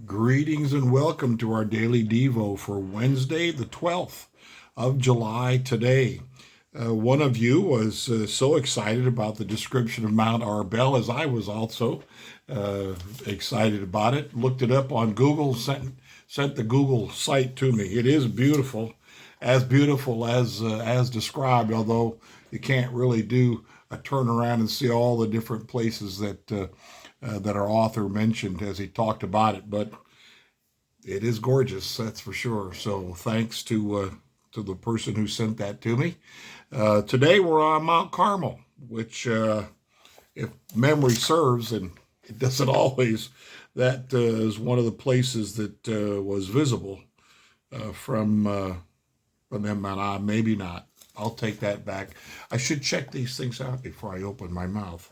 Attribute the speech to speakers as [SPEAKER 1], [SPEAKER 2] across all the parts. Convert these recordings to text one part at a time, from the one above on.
[SPEAKER 1] Greetings and welcome to our daily Devo for Wednesday, the 12th of July today. One of you was so excited about the description of Mount Arbel as I was also excited about it. Looked it up on Google, sent the Google site to me. It is beautiful as described, although you can't really do a turnaround and see all the different places that our author mentioned as he talked about it, but it is gorgeous, that's for sure. So thanks to the person who sent that to me. Today we're on Mount Carmel, which, if memory serves, and it doesn't always, that is one of the places that was visible from them. Maybe not. I'll take that back. I should check these things out before I open my mouth.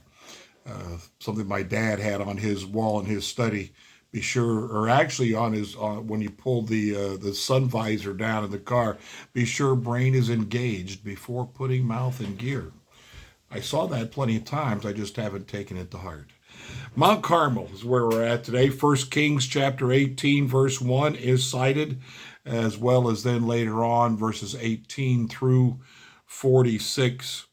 [SPEAKER 1] Something my dad had on his wall in his study. Be sure, or actually when you pull the sun visor down in the car, be sure brain is engaged before putting mouth in gear. I saw that plenty of times. I just haven't taken it to heart. Mount Carmel is where we're at today. 1 Kings chapter 18, verse 1 is cited, as well as then later on verses 18 through 46.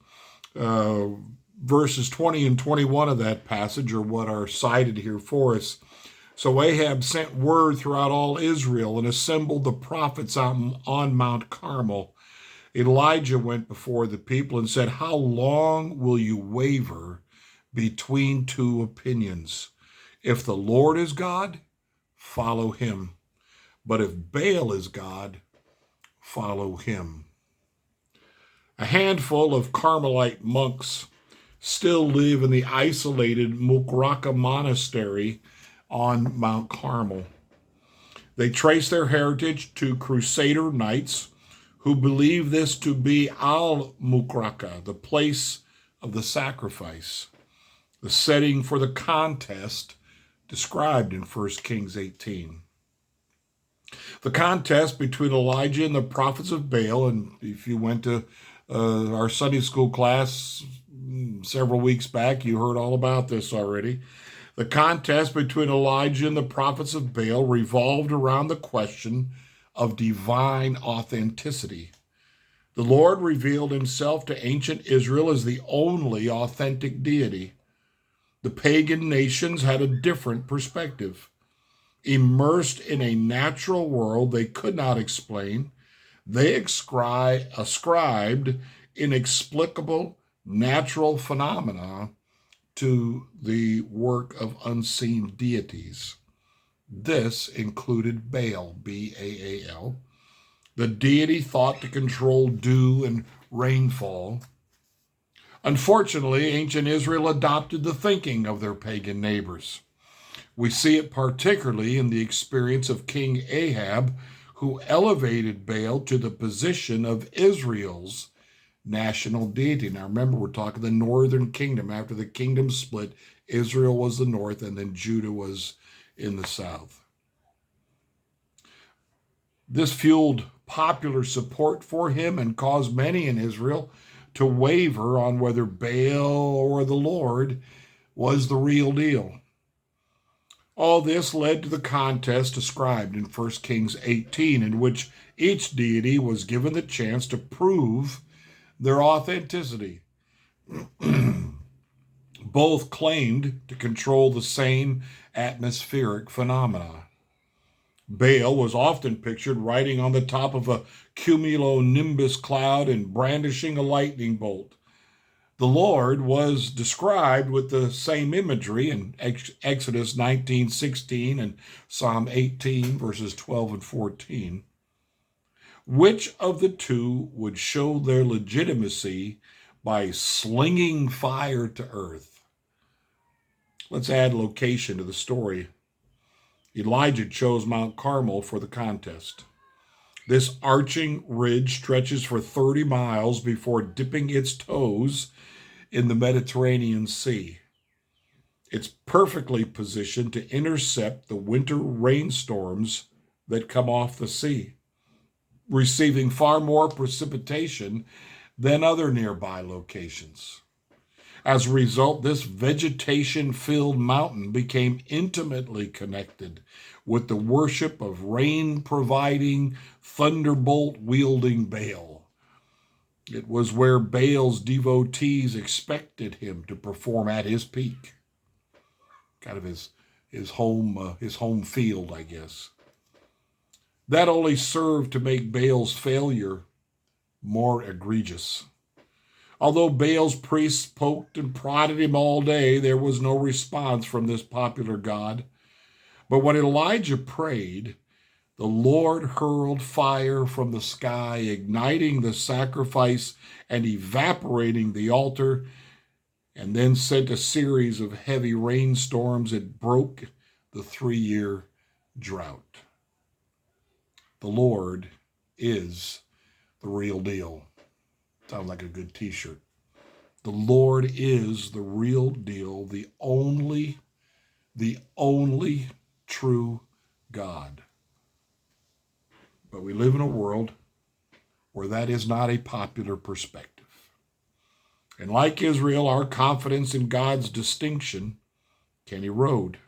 [SPEAKER 1] Verses 20 and 21 of that passage are what are cited here for us. So Ahab sent word throughout all Israel and assembled the prophets on Mount Carmel. Elijah went before the people and said, "How long will you waver between two opinions? If the Lord is God, follow him. But if Baal is God, follow him." A handful of Carmelite monks still live in the isolated Mukraka monastery on Mount Carmel. They trace their heritage to Crusader knights who believe this to be Al-Mukraka, the place of the sacrifice, the setting for the contest described in 1 Kings 18. The contest between Elijah and the prophets of Baal, and if you went to our Sunday school class several weeks back, you heard all about this already. The contest between Elijah and the prophets of Baal revolved around the question of divine authenticity. The Lord revealed himself to ancient Israel as the only authentic deity. The pagan nations had a different perspective. Immersed in a natural world they could not explain, they ascribed inexplicable natural phenomena to the work of unseen deities. This included Baal, B-A-A-L, the deity thought to control dew and rainfall. Unfortunately, ancient Israel adopted the thinking of their pagan neighbors. We see it particularly in the experience of King Ahab, who elevated Baal to the position of Israel's national deity. Now remember, we're talking the northern kingdom. After the kingdom split, Israel was the north and then Judah was in the south. This fueled popular support for him and caused many in Israel to waver on whether Baal or the Lord was the real deal. All this led to the contest described in 1 Kings 18, in which each deity was given the chance to prove their authenticity. Both claimed to control the same atmospheric phenomena. Baal was often pictured riding on the top of a cumulonimbus cloud and brandishing a lightning bolt. The Lord was described with the same imagery in Exodus 19:16 and Psalm 18, verses 12 and 14. Which of the two would show their legitimacy by slinging fire to earth? Let's add location to the story. Elijah chose Mount Carmel for the contest. This arching ridge stretches for 30 miles before dipping its toes in the Mediterranean Sea. It's perfectly positioned to intercept the winter rainstorms that come off the sea, receiving far more precipitation than other nearby locations. As a result, this vegetation-filled mountain became intimately connected with the worship of rain-providing, thunderbolt-wielding Baal. It was where Baal's devotees expected him to perform at his peak, kind of his home field, I guess. That only served to make Baal's failure more egregious. Although Baal's priests poked and prodded him all day, there was no response from this popular god. But when Elijah prayed, the Lord hurled fire from the sky, igniting the sacrifice and evaporating the altar, and then sent a series of heavy rainstorms that broke the 3-year drought. The Lord is the real deal. Sounds like a good t-shirt. The Lord is the real deal, the only true God. But we live in a world where that is not a popular perspective. And like Israel, our confidence in God's distinction can erode,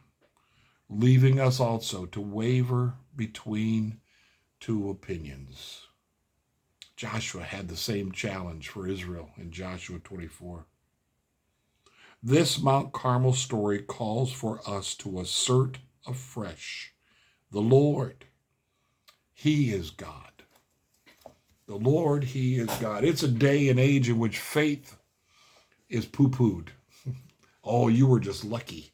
[SPEAKER 1] leaving us also to waver between two opinions. Joshua had the same challenge for Israel in Joshua 24. This Mount Carmel story calls for us to assert afresh, the Lord, He is God. The Lord, He is God. It's a day and age in which faith is poo-pooed. Oh, you were just lucky.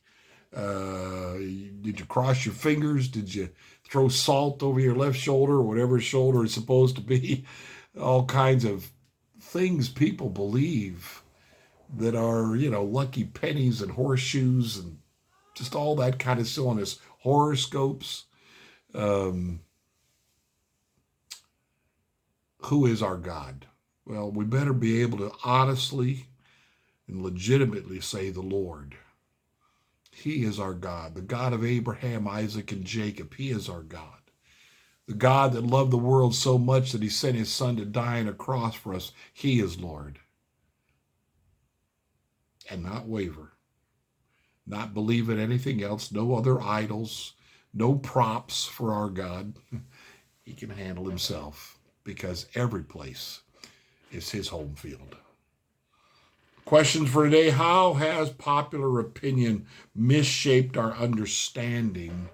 [SPEAKER 1] Did you cross your fingers? Did you throw salt over your left shoulder or whatever shoulder is supposed to be? All kinds of things people believe that are, lucky pennies and horseshoes and just all that kind of silliness. Horoscopes. Who is our God? Well, we better be able to honestly and legitimately say the Lord. He is our God, the God of Abraham, Isaac, and Jacob. He is our God. The God that loved the world so much that he sent his son to die on a cross for us. He is Lord. And not waver. Not believe in anything else. No other idols. No props for our God. He can handle himself because every place is his home field. Questions for today. How has popular opinion misshaped our understanding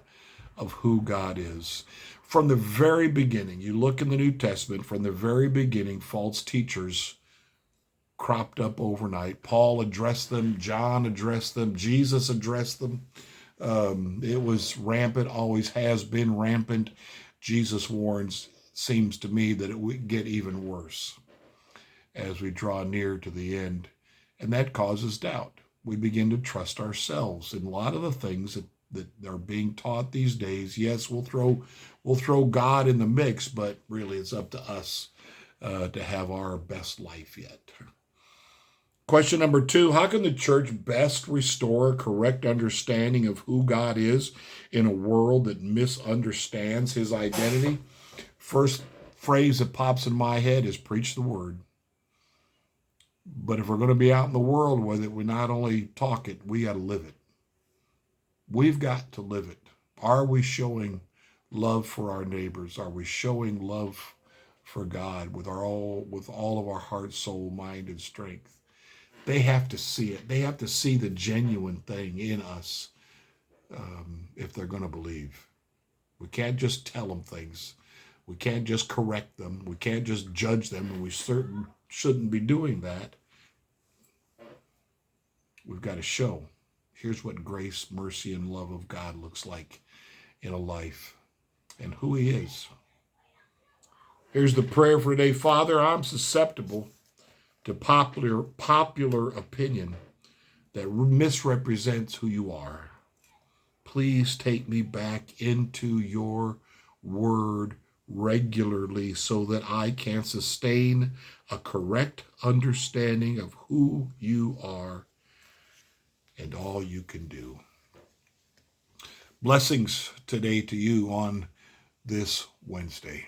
[SPEAKER 1] of who God is? From the very beginning, you look in the New Testament, from the very beginning, false teachers cropped up overnight. Paul addressed them, John addressed them, Jesus addressed them. It was rampant, always has been rampant. Jesus warns, seems to me, that it would get even worse as we draw near to the end. And that causes doubt. We begin to trust ourselves in a lot of the things that are being taught these days. Yes, we'll throw God in the mix, but really it's up to us to have our best life yet. Question number 2, how can the church best restore a correct understanding of who God is in a world that misunderstands his identity? First phrase that pops in my head is preach the word. But if we're going to be out in the world with it, we not only talk it, we got to live it. We've got to live it. Are we showing love for our neighbors? Are we showing love for God with all of our heart, soul, mind, and strength? They have to see it. They have to see the genuine thing in us if they're going to believe. We can't just tell them things. We can't just correct them. We can't just judge them, and we shouldn't be doing that. We've got to show. Here's what grace, mercy, and love of God looks like in a life and who he is. Here's the prayer for today. Father, I'm susceptible to popular opinion that misrepresents who you are. Please take me back into your word regularly so that I can sustain a correct understanding of who you are and all you can do. Blessings today to you on this Wednesday.